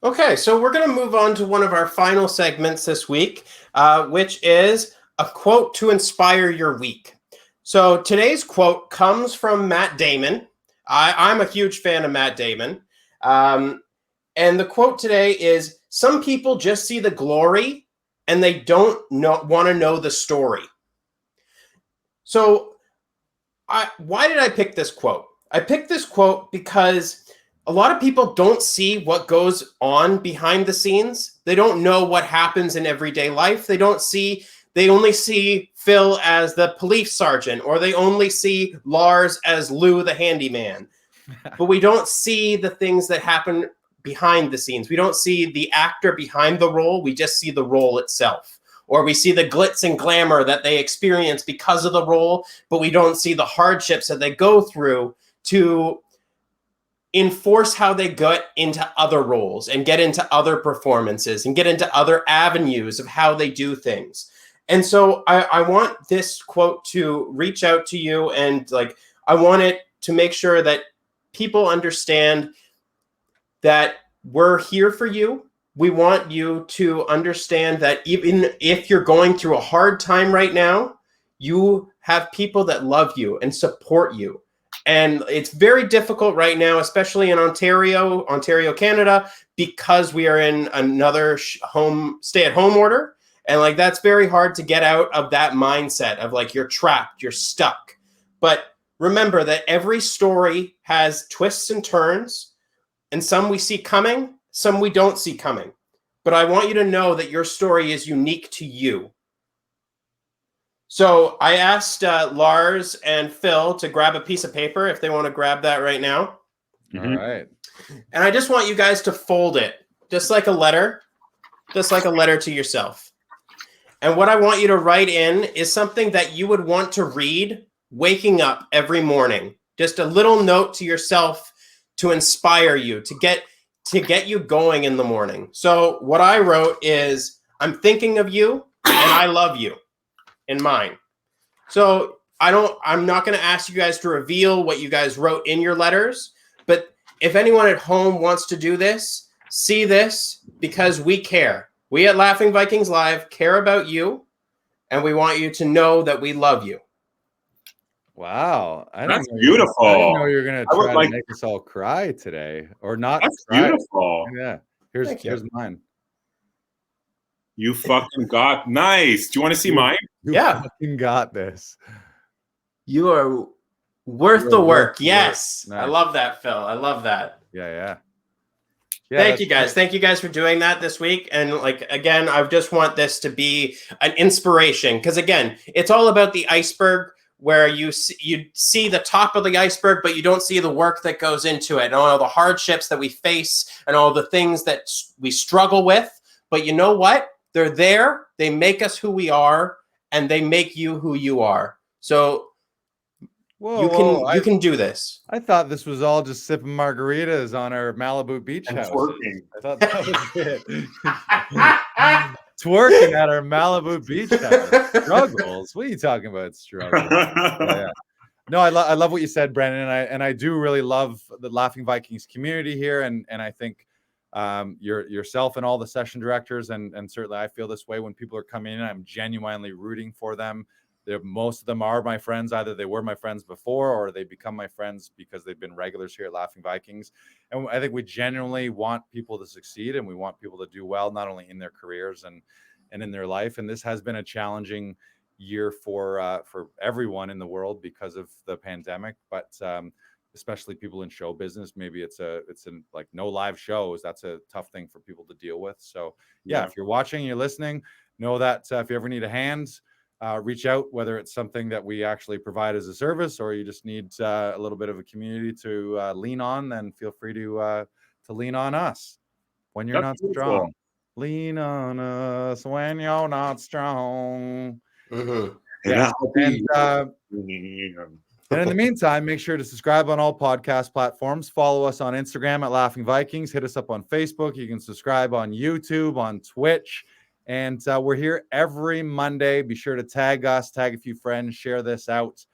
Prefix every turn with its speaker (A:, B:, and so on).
A: Okay, so we're going to move on to one of our final segments this week, which is a quote to inspire your week. So today's quote comes from Matt Damon. I'm a huge fan of Matt Damon. And the quote today is, "Some people just see the glory and they don't want to know the story." So why did I pick this quote? I picked this quote because a lot of people don't see what goes on behind the scenes. They don't know what happens in everyday life. They only see Phil as the police sergeant, or they only see Lars as Lou the handyman. But we don't see the things that happen behind the scenes. We don't see the actor behind the role. We just see the role itself. Or we see the glitz and glamour that they experience because of the role, but we don't see the hardships that they go through to enforce how they get into other roles and get into other performances and get into other avenues of how they do things. And so I want this quote to reach out to you, and I want it to make sure that people understand that we're here for you. We want you to understand that even if you're going through a hard time right now, you have people that love you and support you. And it's very difficult right now, especially in Ontario, Canada, because we are in another stay-at-home order. And that's very hard to get out of that mindset of you're trapped, you're stuck. But remember that every story has twists and turns, and some we see coming, some we don't see coming. But I want you to know that your story is unique to you. So I asked Lars and Phil to grab a piece of paper if they want to grab that right now.
B: All right.
A: And I just want you guys to fold it, just like a letter to yourself. And what I want you to write in is something that you would want to read waking up every morning. Just a little note to yourself to inspire you, to get you going in the morning. So what I wrote is, "I'm thinking of you and I love you," in mine. So I'm not going to ask you guys to reveal what you guys wrote in your letters, but if anyone at home wants to do this, see this, because we care. We at Laughing Vikings Live care about you, and we want you to know that we love you.
B: Wow.
C: That's beautiful.
B: I didn't know you were going to try to make us all cry today, or not.
C: That's
B: cry.
C: Beautiful.
B: Yeah. Here's mine.
C: You fucking got nice. Do you want to see mine?
B: You fucking got this.
A: You are worth the work. Yes. Nice. I love that, Phil. I love that.
B: Yeah.
A: Thank you guys. Thank you guys for doing that this week. And again, I just want this to be an inspiration, because again, it's all about the iceberg, where you see the top of the iceberg, but you don't see the work that goes into it, and all the hardships that we face and all the things that we struggle with. But you know what? They're there. They make us who we are, and they make you who you are. So you can do this.
B: I thought this was all just sipping margaritas on our Malibu beach house.
C: Twerking.
B: I thought that was it. Twerking at our Malibu beach house. Struggles. What are you talking about? Struggles. Yeah. No, I love what you said, Brandon, and I do really love the Laughing Vikings community here, and I think yourself and all the session directors, and certainly I feel this way when people are coming in. I'm genuinely rooting for them. Most of them are my friends. Either they were my friends before, or they become my friends because they've been regulars here at Laughing Vikings. And I think we genuinely want people to succeed, and we want people to do well, not only in their careers and in their life. And this has been a challenging year for everyone in the world because of the pandemic, but especially people in show business. Maybe it's like no live shows. That's a tough thing for people to deal with. So yeah, if you're watching, you're listening, know that if you ever need a hand, reach out, whether it's something that we actually provide as a service, or you just need a little bit of a community to lean on, then feel free to lean on us when you're not strong. Lean on us when you're not strong.
A: Mm-hmm.
B: Yeah. And in the meantime, make sure to subscribe on all podcast platforms. Follow us on Instagram at Laughing Vikings. Hit us up on Facebook. You can subscribe on YouTube, on Twitch. And we're here every Monday. Be sure to tag us, tag a few friends, share this out.